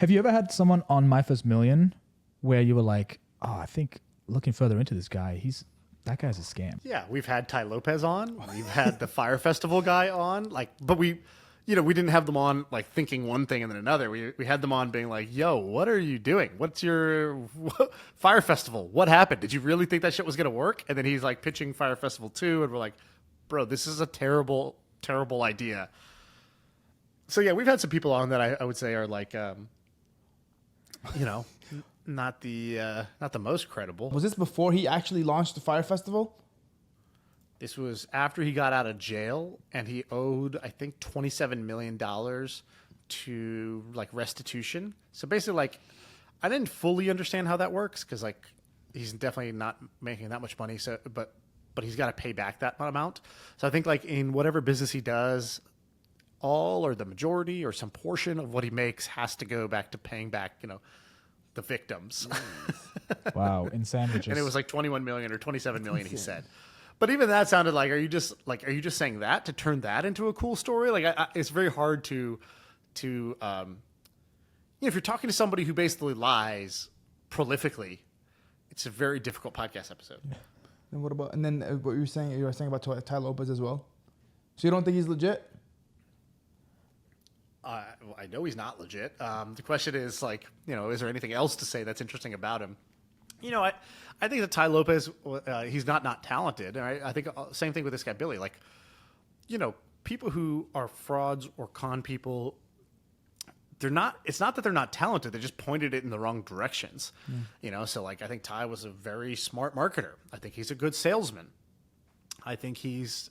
Have you ever had someone on My First Million where you were like, oh, I think looking further into this guy, that guy's a scam? Yeah, we've had Ty Lopez on. We've had the Fire Festival guy on. But we didn't have them on like thinking one thing and then another. We had them on being like, "Yo, what are you doing? What's your Fire Festival? What happened? Did you really think that shit was gonna work?" And then he's like pitching Fire Festival 2, and we're like, "Bro, this is a terrible, terrible idea." So yeah, we've had some people on that I would say are like, not the most credible. Was this before he actually launched the Fire Festival? This was after he got out of jail, and he owed, I think, $27 million to like restitution. So basically, like, I didn't fully understand how that works because like he's definitely not making that much money. So, but he's got to pay back that amount. So I think like in whatever business he does, all or the majority or some portion of what he makes has to go back to paying back, the victims. Wow, in sandwiches. And it was like 21 million or 27 million, he said. But even that sounded like, are you just saying that to turn that into a cool story? Like, it's very hard to if you're talking to somebody who basically lies prolifically, it's a very difficult podcast episode. Yeah. And what about, what you were saying about Ty Lopez as well? So you don't think he's legit? I know he's not legit. The question is like, is there anything else to say that's interesting about him? I think that Ty Lopez, he's not talented. Right? I think same thing with this guy, Billy. Like, people who are frauds or con people, it's not that they're not talented. They just pointed it in the wrong directions. So like, I think Ty was a very smart marketer. I think he's a good salesman. I think he's,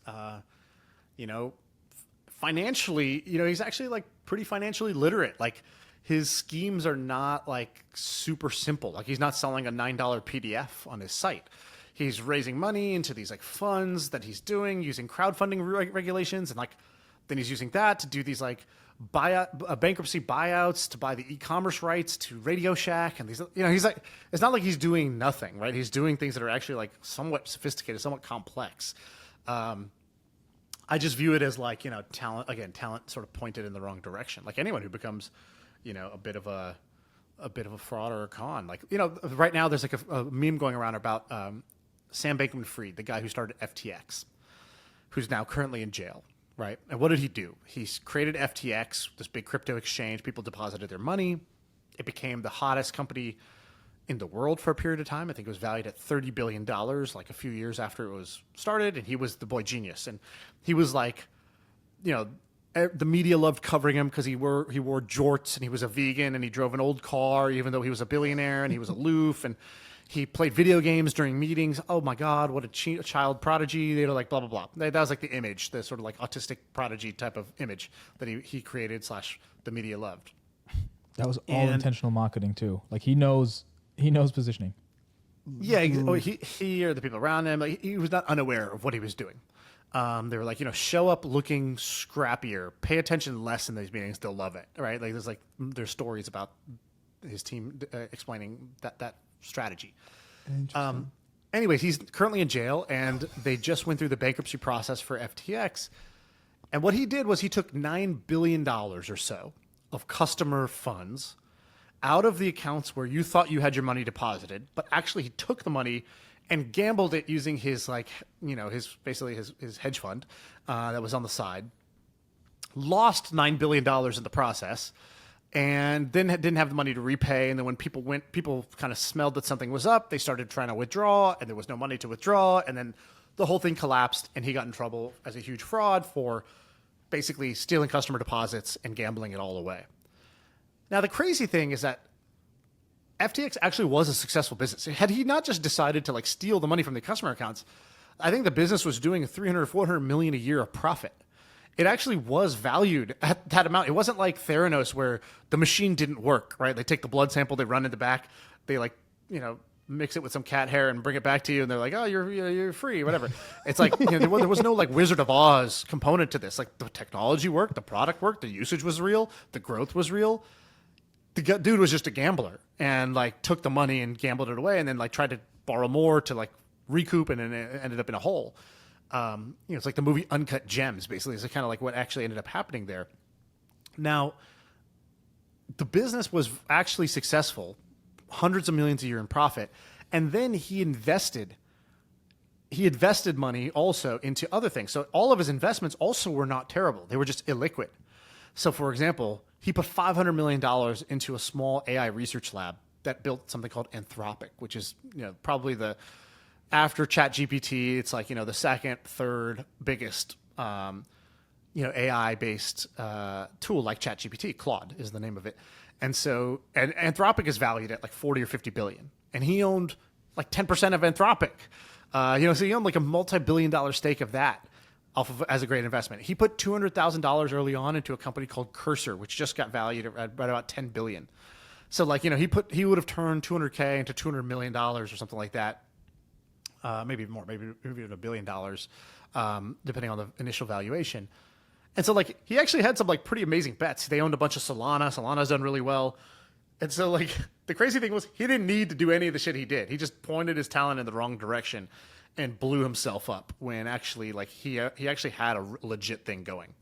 financially, he's actually like pretty financially literate. Like, his schemes are not like super simple. Like, he's not selling a $9 PDF on his site. He's raising money into these like funds that he's doing using crowdfunding regulations. And like, then he's using that to do these like bankruptcy buyouts to buy the e-commerce rights to Radio Shack. And these, he's like, it's not like he's doing nothing, right? He's doing things that are actually like somewhat sophisticated, somewhat complex. I just view it as like, talent sort of pointed in the wrong direction. Like anyone who becomes, a bit of a fraud or a con. Like, right now there's like a meme going around about Sam Bankman-Fried, the guy who started FTX, who's now currently in jail, right? And what did he do? He's created FTX, this big crypto exchange. People deposited their money. It became the hottest company in the world for a period of time. I think it was valued at $30 billion, like a few years after it was started. And he was the boy genius. And he was like, the media loved covering him because he wore jorts and he was a vegan and he drove an old car, even though he was a billionaire, and he was aloof and he played video games during meetings. Oh my God, what a child prodigy. Like blah, blah, blah. That was like the image, the sort of like autistic prodigy type of image that he created / the media loved. That was all intentional marketing too. Like he knows positioning. Yeah, he or the people around him, like, he was not unaware of what he was doing. They were like, show up looking scrappier, pay attention less in these meetings, they'll love it, right? Like there's stories about his team explaining that strategy. Anyways, he's currently in jail, and they just went through the bankruptcy process for FTX. And what he did was he took $9 billion or so of customer funds out of the accounts where you thought you had your money deposited, but actually he took the money and gambled it using his his hedge fund that was on the side, lost $9 billion in the process, and then didn't have the money to repay. And then when people kind of smelled that something was up, they started trying to withdraw, and there was no money to withdraw. And then the whole thing collapsed, and he got in trouble as a huge fraud for basically stealing customer deposits and gambling it all away. Now, the crazy thing is that FTX actually was a successful business. Had he not just decided to like steal the money from the customer accounts, I think the business was doing 300 or 400 million a year of profit. It actually was valued at that amount. It wasn't like Theranos where the machine didn't work, right? They take the blood sample, they run in the back, they mix it with some cat hair and bring it back to you, and they're like, oh, you're free, whatever. It's like, there was no like Wizard of Oz component to this. Like the technology worked, the product worked, the usage was real, the growth was real. The dude was just a gambler and like took the money and gambled it away, and then like tried to borrow more to like recoup, and then it ended up in a hole. It's like the movie Uncut Gems, basically. It's kind of like what actually ended up happening there. Now, the business was actually successful, hundreds of millions a year in profit, and then he invested money also into other things. So all of his investments also were not terrible. They were just illiquid. So for example, he put $500 million into a small AI research lab that built something called Anthropic, which is, probably after ChatGPT, it's like, the second, third biggest, AI based tool like ChatGPT. Claude is the name of it. And so, and Anthropic is valued at like 40 or 50 billion. And he owned like 10% of Anthropic. So he owned like a multi-billion-dollar stake of that off of as a great investment. He put $200,000 early on into a company called Cursor, which just got valued at right about 10 billion. So like, he would have turned 200K into $200 million or something like that. Maybe more, maybe even $1 billion, depending on the initial valuation. And so like, he actually had some like pretty amazing bets. They owned a bunch of Solana. Solana's done really well. And so like, the crazy thing was he didn't need to do any of the shit he did. He just pointed his talent in the wrong direction and blew himself up when actually like he actually had a legit thing going.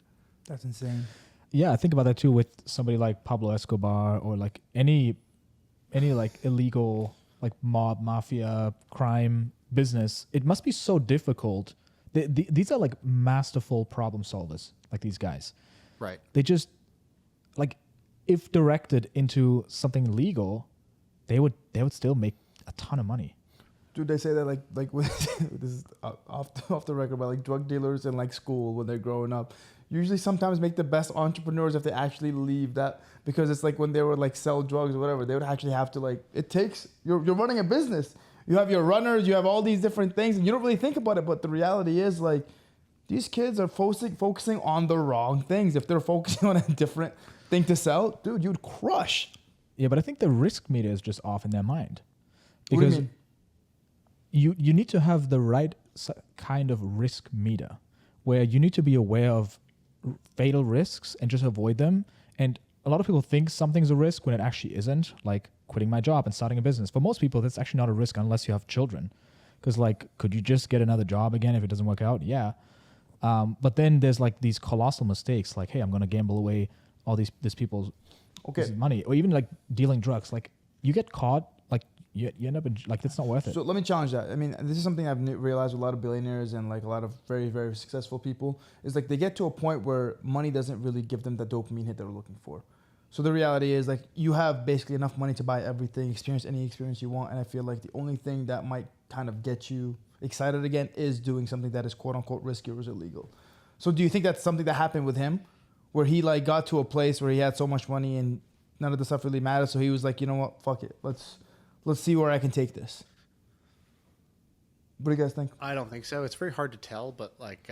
That's insane. Yeah, I think about that too with somebody like Pablo Escobar or like any like illegal like mob, mafia, crime business. It must be so difficult. These are like masterful problem solvers, like these guys. Right. They just like, if directed into something legal, they would still make a ton of money. Dude, they say that like with, this is off the record, but like drug dealers in like school when they're growing up usually sometimes make the best entrepreneurs if they actually leave that, because it's like when they were like sell drugs or whatever, they would actually have to like, it takes, you're running a business. You have your runners, you have all these different things, and you don't really think about it, but the reality is like these kids are focusing on the wrong things. If they're focusing on a different thing to sell, dude, you'd crush. Yeah, but I think the risk meter is just off in their mind. What do you Because mean? you need to have the right kind of risk meter where you need to be aware of fatal risks and just avoid them. And a lot of people think something's a risk when it actually isn't, like quitting my job and starting a business. For most people, that's actually not a risk unless you have children. Because like, could you just get another job again if it doesn't work out? Yeah. But then there's like these colossal mistakes, like, hey, I'm going to gamble away all these people's money, or even like dealing drugs. Like you get caught, like you end up in, like, it's not worth it. So let me challenge that. I mean, this is something I've realized with a lot of billionaires and like a lot of very, very successful people is like they get to a point where money doesn't really give them the dopamine hit they're looking for. So the reality is like you have basically enough money to buy everything, experience any experience you want. And I feel like the only thing that might kind of get you excited again is doing something that is quote unquote risky or is illegal. So do you think that's something that happened with him where he like got to a place where he had so much money and none of the stuff really mattered? So he was like, you know what, fuck it. Let's see where I can take this. What do you guys think? I don't think so. It's very hard to tell, but like,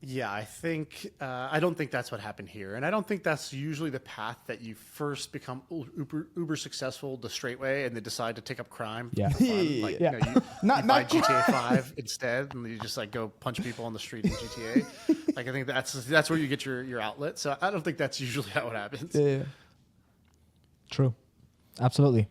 yeah, I don't think that's what happened here. And I don't think that's usually the path that you first become uber successful the straight way and then decide to take up crime. Yeah. for fun. Like, Yeah. you Not buy GTA 5 instead and you just like go punch people on the street in GTA. Like, I think that's where you get your outlet. So I don't think that's usually how it happens. Yeah. True. Absolutely.